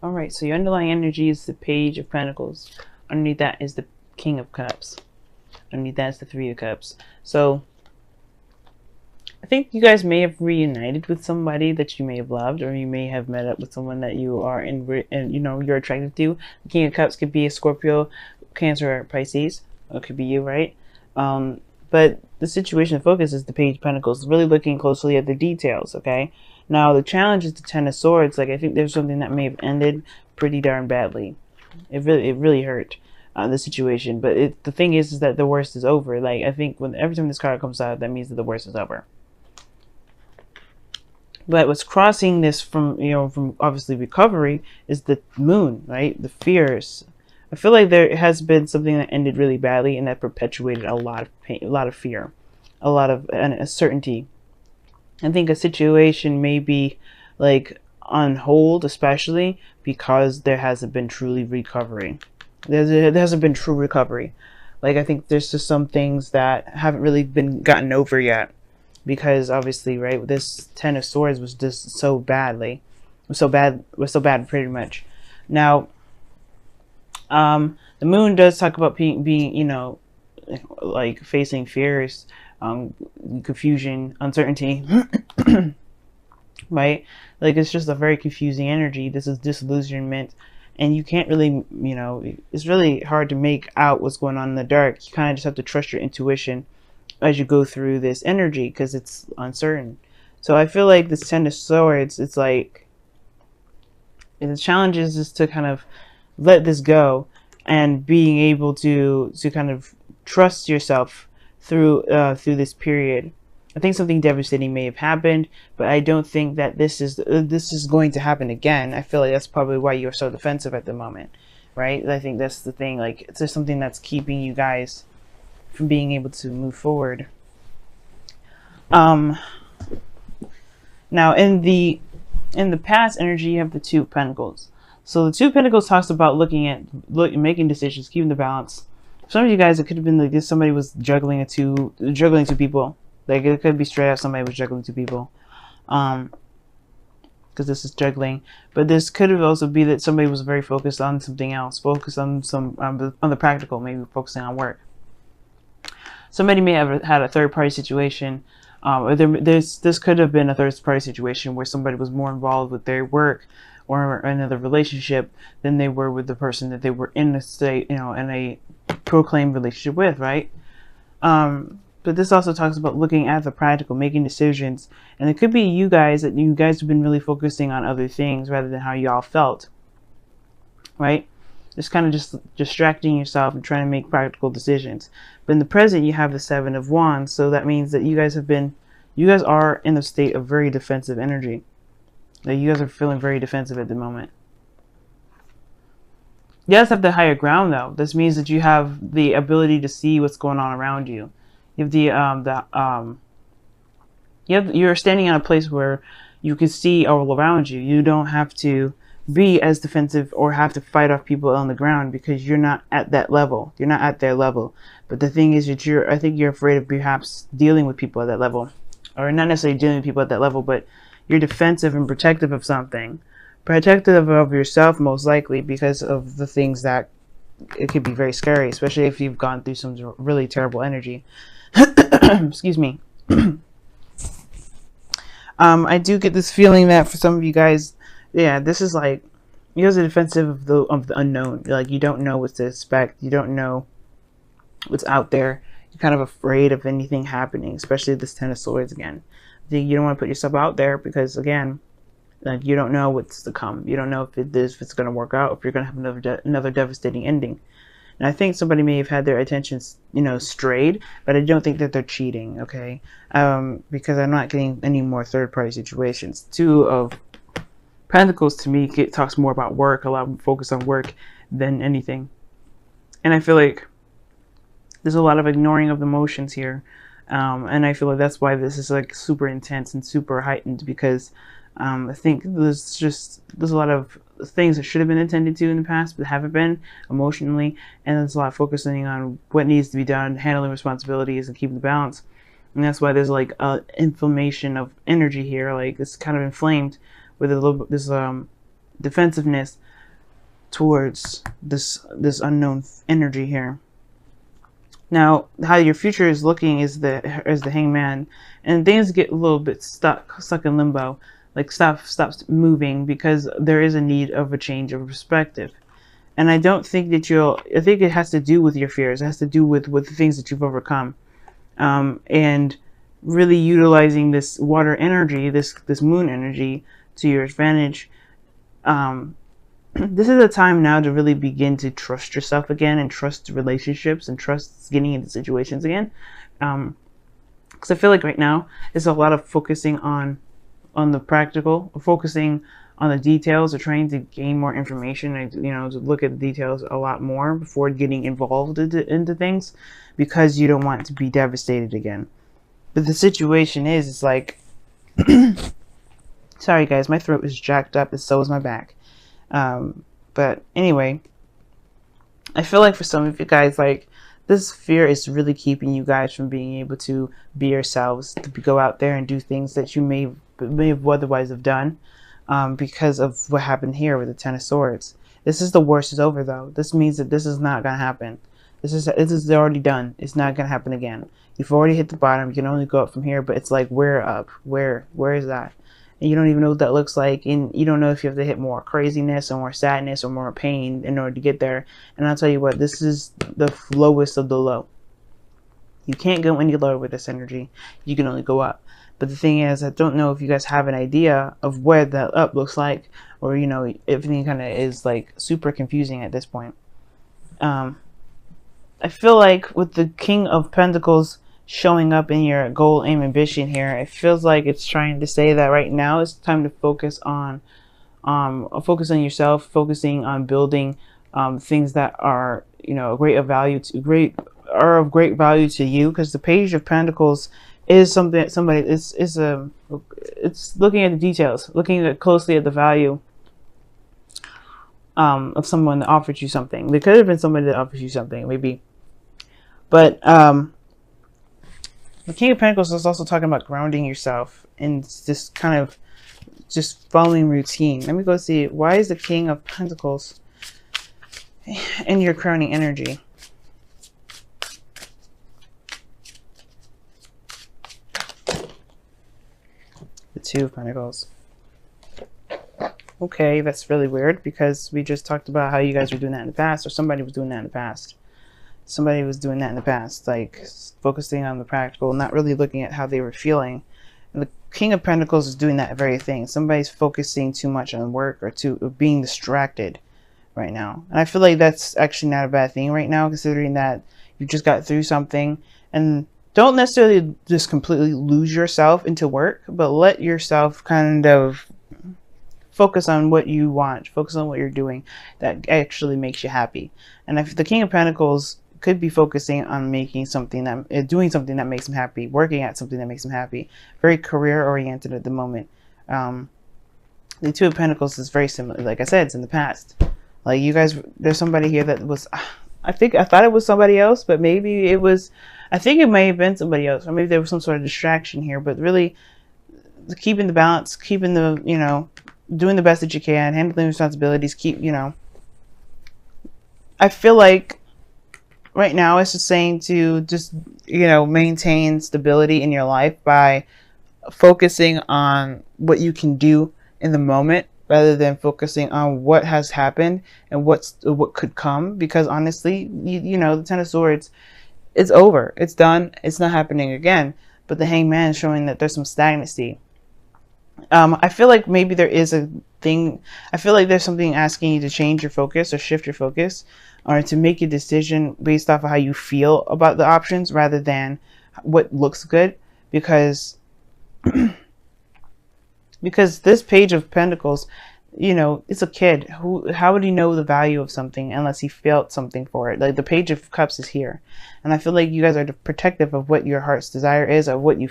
All right, so your underlying energy is the Page of Pentacles. Underneath that is the King of Cups. Underneath that is the Three of Cups. So I think you guys may have reunited with somebody that you may have loved, or you may have met up with someone that you are and you know you're attracted to. The King of Cups could be a Scorpio, Cancer, or Pisces. It could be you, right? But the situation focus is the Page of Pentacles, really looking closely at the details. Okay, now the challenge is the Ten of Swords. Like I think there's something that may have ended pretty darn badly. It really hurt. The situation, but the thing is that the worst is over. Like I think when every time this card comes out, that means that the worst is over. But what's crossing this from, you know, from obviously recovery is the Moon, right? The fears. I feel like there has been something that ended really badly and that perpetuated a lot of pain, a lot of fear, a lot of uncertainty. I think a situation may be like on hold, especially because there hasn't been truly recovery. There hasn't been true recovery. Like I think there's just some things that haven't really been gotten over yet. Because obviously, right, this Ten of Swords was just so bad pretty much. Now, the Moon does talk about being, you know, like facing fears, confusion, uncertainty, right? Like it's just a very confusing energy. This is disillusionment, and you can't really, you know, it's really hard to make out what's going on in the dark. You kind of just have to trust your intuition as you go through this energy because it's uncertain. So I feel like this Ten of Swords, it's like the challenge is just to kind of let this go and being able to kind of trust yourself through this period. I think something devastating may have happened, but I don't think that this is going to happen again. I feel like that's probably why you're so defensive at the moment, right? I think that's the thing. Like, it's just something that's keeping you guys from being able to move forward. Now in the past energy, you have the Two of Pentacles. So the Two of Pentacles talks about making decisions, keeping the balance. For some of you guys, it could have been like this: somebody was juggling two people. Like it could be straight up somebody was juggling two people, because this is juggling. But this could have also be that somebody was very focused on something else, focused on on the practical, maybe focusing on work. Somebody may have had a third-party situation, or this could have been a third-party situation where somebody was more involved with their work or another relationship than they were with the person that they were in a state, you know, in a proclaimed relationship with, right? But this also talks about looking at the practical, making decisions, and it could be you guys have been really focusing on other things rather than how y'all felt, right? It's kind of just distracting yourself and trying to make practical decisions. But in the present, you have the Seven of Wands. So that means that you guys are in a state of very defensive energy. Like you guys are feeling very defensive at the moment. You guys have the higher ground though. This means that you have the ability to see what's going on around you. You have you're standing in a place where you can see all around you. You don't have to be as defensive or have to fight off people on the ground because you're not at that level. You're not at their level. But the thing is that I think you're afraid of perhaps dealing with people at that level, or not necessarily dealing with people at that level, but you're defensive and protective of something, protective of yourself most likely because of the things that it could be very scary, especially if you've gone through some really terrible energy. Excuse me. I do get this feeling that for some of you guys, yeah, this is like you guys are defensive of the unknown. Like you don't know what to expect. You don't know what's out there. You're kind of afraid of anything happening, especially this Ten of Swords again. You don't want to put yourself out there because again, like you don't know what's to come. You don't know if it's going to work out, if you're going to have another devastating ending. And I think somebody may have had their attentions, you know, strayed, but I don't think that they're cheating, okay? Because I'm not getting any more third-party situations. Two of Pentacles to me talks more about work, a lot more focus on work than anything. And I feel like there's a lot of ignoring of emotions here. And I feel like that's why this is like super intense and super heightened, because I think there's a lot of things that should have been attended to in the past but haven't been emotionally, and there's a lot of focusing on what needs to be done, handling responsibilities and keeping the balance. And that's why there's like inflammation of energy here. Like it's kind of inflamed with a little bit this defensiveness, towards this unknown energy here. Now, how your future is looking is the Hangman, and things get a little bit stuck in limbo, like stops moving because there is a need of a change of perspective. And I don't think that I think it has to do with your fears. It has to do with the things that you've overcome, and really utilizing this water energy, this moon energy to your advantage. This is a time now to really begin to trust yourself again, and trust relationships, and trust getting into situations again. Because I feel like right now it's a lot of focusing on the practical, focusing on the details, or trying to gain more information, and to look at the details a lot more before getting involved into things, because you don't want to be devastated again. But the situation is, it's like, sorry guys, my throat is jacked up, and so is my back. But anyway, I feel like for some of you guys, like, this fear is really keeping you guys from being able to be yourselves, to go out there and do things that you may have otherwise have done, because of what happened here with the Ten of Swords. This is the worst is over, though. This means that this is not going to happen. This is already done. It's not going to happen again. You've already hit the bottom. You can only go up from here, but it's like, where up? Where is that? And you don't even know what that looks like, and you don't know if you have to hit more craziness or more sadness or more pain in order to get there. And I'll tell you what, this is the lowest of the low. You can't go any lower with this energy. You can only go up. But the thing is, I don't know if you guys have an idea of where that up looks like, or everything kind of is like super confusing at this point. I feel like with the King of Pentacles showing up in your goal, aim, ambition here, it feels like it's trying to say that right now it's time to focus on yourself, focusing on building things that are of great value to you, because the Page of Pentacles is something that somebody it's looking at the details, looking closely at the value of someone that offered you something. There could have been somebody that offers you something, maybe, but the King of Pentacles is also talking about grounding yourself and just kind of just following routine. Let me go see, why is the King of Pentacles in your crowning energy? The Two of Pentacles. Okay, that's really weird, because we just talked about how you guys were doing that in the past, or somebody was doing that in the past. Somebody was doing that in the past, like focusing on the practical, not really looking at how they were feeling. And the King of Pentacles is doing that very thing. Somebody's focusing too much on work, or being distracted right now. And I feel like that's actually not a bad thing right now, considering that you just got through something. And don't necessarily just completely lose yourself into work, but let yourself kind of focus on what you want, focus on what you're doing that actually makes you happy. And if the King of Pentacles could be focusing on doing something that makes him happy, working at something that makes him happy, very career oriented at the moment. The Two of Pentacles is very similar. Like I said, it's in the past. Like, you guys, there's somebody here that was, I thought it was somebody else, but maybe it was, I think it may have been somebody else, or maybe there was some sort of distraction here. But really, keeping the balance, keeping the, doing the best that you can, handling responsibilities, I feel like right now it's just saying to just, maintain stability in your life by focusing on what you can do in the moment, rather than focusing on what has happened and what could come. Because honestly, the Ten of Swords, it's over, it's done, it's not happening again. But the Hangman is showing that there's some stagnancy. I feel like maybe there is a thing, I feel like there's something asking you to change your focus, or shift your focus, or to make a decision based off of how you feel about the options, rather than what looks good. Because this Page of Pentacles, it's a kid. How would he know the value of something unless he felt something for it? Like, the Page of Cups is here, and I feel like you guys are protective of what your heart's desire is, or what you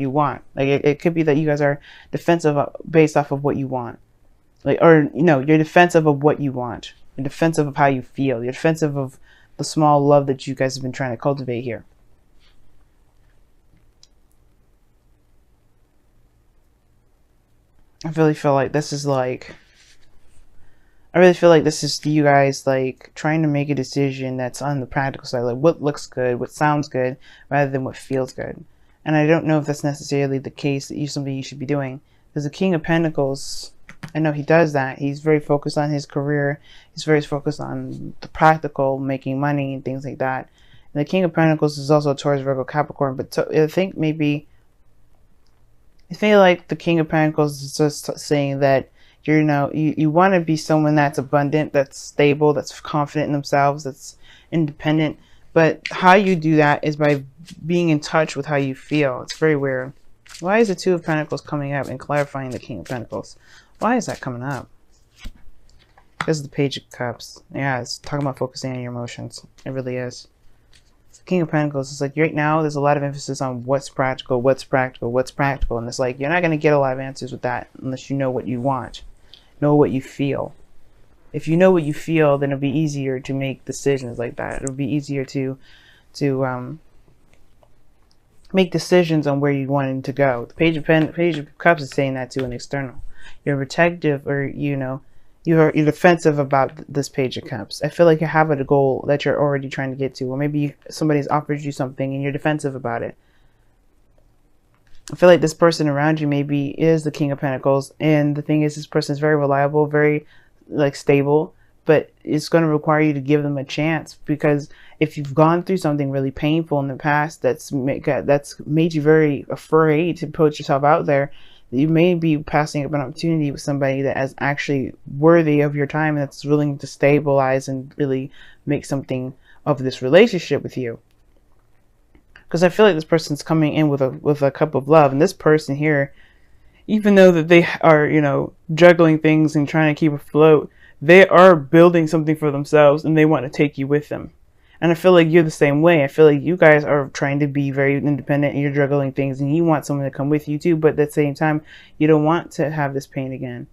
want. Like, it could be that you guys are defensive based off of what you want, you're defensive of what you want. You're defensive of how you feel. You're defensive of the small love that you guys have been trying to cultivate here. I really feel like this is like I really feel like this is you guys like trying to make a decision that's on the practical side, like what looks good, what sounds good, rather than what feels good. And I don't know if that's necessarily the case that something you should be doing. Because the King of Pentacles, I know he does that. He's very focused on his career. He's very focused on the practical, making money and things like that. And the King of Pentacles is also Taurus, Virgo, Capricorn. But I think maybe, I feel like the King of Pentacles is just saying that you want to be someone that's abundant, that's stable, that's confident in themselves, that's independent. But how you do that is by being in touch with how you feel. It's very weird. Why is the Two of Pentacles coming up and clarifying the King of Pentacles? Why is that coming up? Because of the Page of Cups. Yeah, it's talking about focusing on your emotions. It really is. The King of Pentacles is like, right now there's a lot of emphasis on what's practical, what's practical, what's practical. And it's like, you're not going to get a lot of answers with that unless you know what you want. Know what you feel. If you know what you feel, then it'll be easier to make decisions like that. It'll be easier to make decisions on where you want to go. The Page of Cups is saying that to an external. You're protective, or you're defensive about this Page of Cups. I feel like you have a goal that you're already trying to get to, or maybe somebody's offered you something and you're defensive about it. I feel like this person around you maybe is the King of Pentacles, and the thing is, this person is very reliable, very like stable, but it's going to require you to give them a chance, because if you've gone through something really painful in the past that's made you very afraid to put yourself out there, you may be passing up an opportunity with somebody that is actually worthy of your time and that's willing to stabilize and really make something of this relationship with you. Because I feel like this person's coming in with a cup of love, and this person here, even though that they are, juggling things and trying to keep afloat, they are building something for themselves and they want to take you with them. And I feel like you're the same way. I feel like you guys are trying to be very independent and you're juggling things and you want someone to come with you too, but at the same time, you don't want to have this pain again.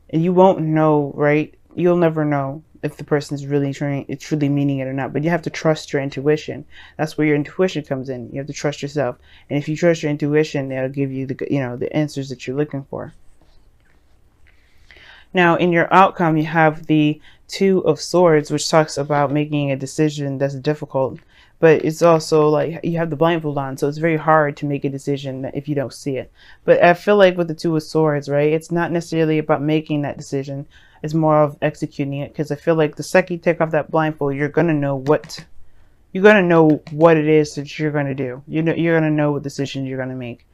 And you won't know, right? You'll never know if the person is really truly meaning it or not, but you have to trust your intuition. That's where your intuition comes in. You have to trust yourself. And if you trust your intuition, it'll give you the answers that you're looking for. Now, in your outcome, you have the Two of Swords, which talks about making a decision that's difficult, but it's also like you have the blindfold on, so it's very hard to make a decision if you don't see it. But I feel like with the Two of Swords, right, it's not necessarily about making that decision. It's more of executing it, because I feel like the second you take off that blindfold, you're gonna know what it is that you're gonna do. You're gonna know what decision you're gonna make,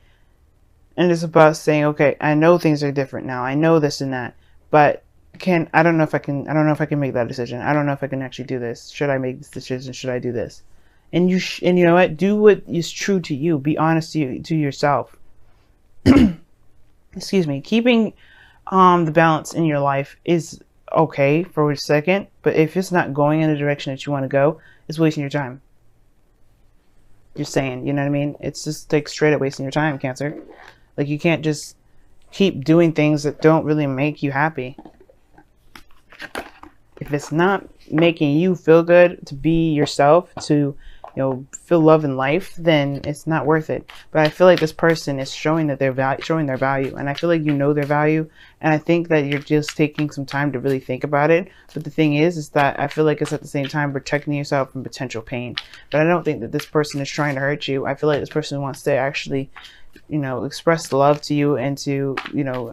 and it's about saying, okay, I know things are different now. I know this and that, but I don't know if I can make that decision. I don't know if I can actually do this. Should I make this decision? Should I do this? And you know what? Do what is true to you. Be honest to yourself. Excuse me. Keeping the balance in your life is okay for a second, but if it's not going in the direction that you want to go, it's wasting your time. Just saying, you know what I mean? It's just like straight up wasting your time, Cancer. Like, you can't just keep doing things that don't really make you happy. If it's not making you feel good to be yourself, to feel love in life, then it's not worth it. But I feel like this person is showing that showing their value, and I feel like you know their value, and I think that you're just taking some time to really think about it. But the thing is that I feel like it's at the same time protecting yourself from potential pain. But I don't think that this person is trying to hurt you. I feel like this person wants to actually express love to you and to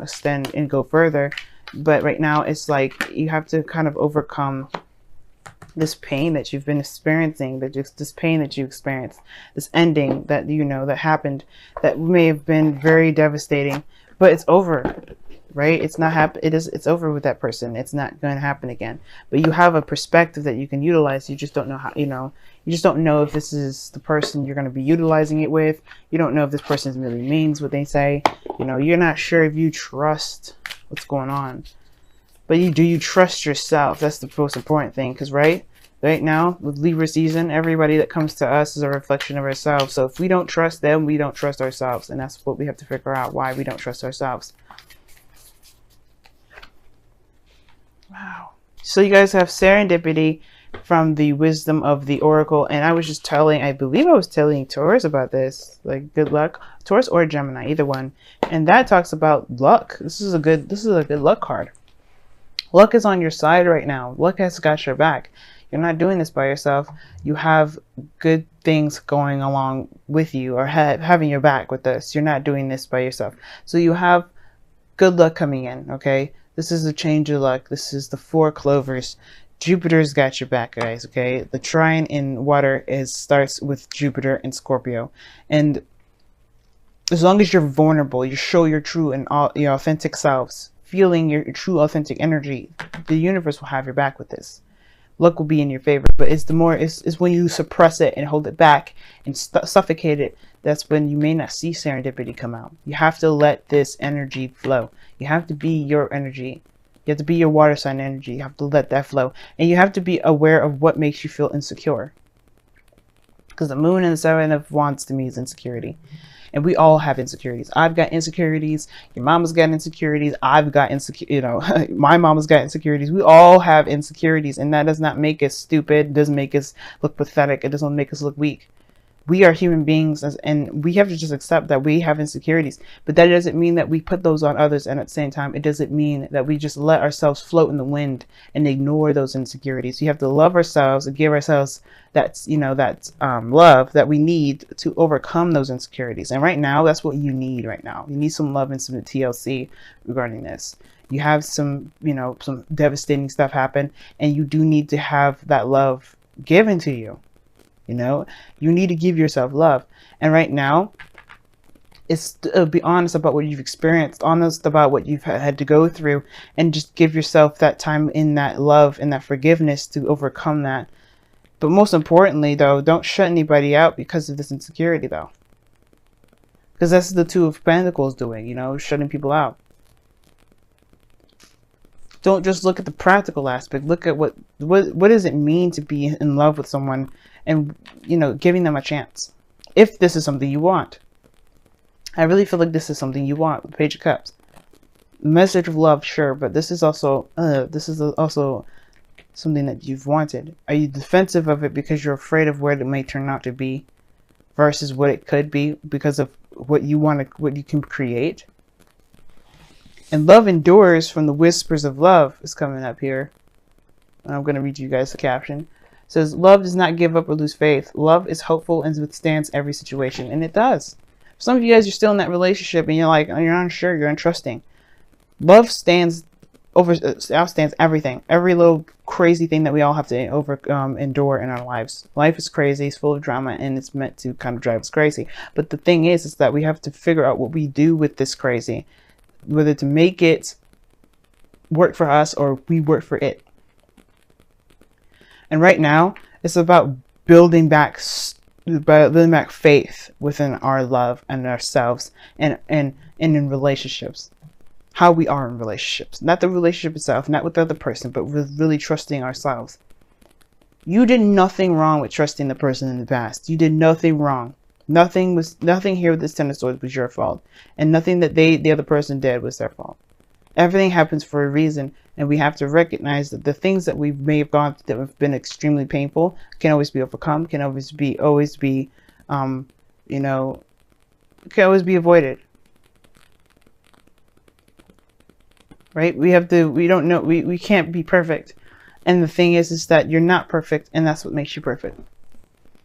extend and go further. But right now it's like you have to kind of overcome this pain that you've been experiencing, this pain that you experienced, this ending that that happened, that may have been very devastating, but it's over, right? It's not it's over with that person. It's not going to happen again. But you have a perspective that you can utilize. You just don't know how, you just don't know if this is the person you're going to be utilizing it with. You don't know if this person really means what they say. You're not sure if you trust what's going on. But do you trust yourself? That's the most important thing, because right now with Libra season, everybody that comes to us is a reflection of ourselves. So if we don't trust them, we don't trust ourselves, and that's what we have to figure out, why we don't trust ourselves. Wow. So you guys have serendipity from the wisdom of the oracle, and I believe I was telling Taurus about this, like good luck, Taurus or Gemini, either one, and that talks about luck. This is a good luck card. Luck is on your side right now. Luck has got your back. You're not doing this by yourself. You have good things going along with you, or having your back with this. You're not doing this by yourself. So you have good luck coming in, okay? This is the change of luck. This is the 4 clovers. Jupiter's got your back, guys, okay? The trine in water starts with Jupiter and Scorpio. And as long as you're vulnerable, you show your true and your authentic selves, feeling your true authentic energy, the universe will have your back with this. Luck will be in your favor, but it's when you suppress it and hold it back and suffocate it, that's when you may not see serendipity come out. You have to let this energy flow. You have to be your energy. You have to be your water sign energy. You have to let that flow. And you have to be aware of what makes you feel insecure. Because the moon and the 7 of Wands to me is insecurity. And we all have insecurities. I've got insecurities. Your mama's got insecurities. I've got my mama's got insecurities. We all have insecurities. And that does not make us stupid. It doesn't make us look pathetic. It doesn't make us look weak. We are human beings, and we have to just accept that we have insecurities. But that doesn't mean that we put those on others, and at the same time, it doesn't mean that we just let ourselves float in the wind and ignore those insecurities. You have to love ourselves and give ourselves that love that we need to overcome those insecurities. And right now, that's what you need right now. You need some love and some TLC regarding this. You have some devastating stuff happen, and you do need to have that love given to you. You need to give yourself love. And right now, it's be honest about what you've experienced, honest about what you've had to go through, and just give yourself that time in that love and that forgiveness to overcome that. But most importantly, though, don't shut anybody out because of this insecurity, though. Because that's the 2 of Pentacles doing, shutting people out. Don't just look at the practical aspect. Look at what does it mean to be in love with someone, and giving them a chance. If this is something you want, I really feel like this is something you want. The Page of Cups, message of love, sure, but this is also something that you've wanted. Are you defensive of it because you're afraid of where it may turn out to be, versus what it could be because of what you want to, what you can create? And love endures from the whispers of love is coming up here. I'm going to read you guys the caption. It says, love does not give up or lose faith. Love is hopeful and withstands every situation. And it does. Some of you guys are still in that relationship and you're like, you're unsure, you're untrusting. Love outstands everything. Every little crazy thing that we all have to endure in our lives. Life is crazy, it's full of drama, and it's meant to kind of drive us crazy. But the thing is that we have to figure out what we do with this crazy. Whether to make it work for us or we work for it. And right now, it's about building back faith within our love and ourselves, and in relationships. How we are in relationships. Not the relationship itself, not with the other person, but with really trusting ourselves. You did nothing wrong with trusting the person in the past. You did nothing wrong. Nothing here with this 10 of Swords was your fault. And nothing that the other person did was their fault. Everything happens for a reason, and we have to recognize that the things that we may have gone through that have been extremely painful can always be overcome, can always be avoided. Right? We can't be perfect. And the thing is that you're not perfect, and that's what makes you perfect.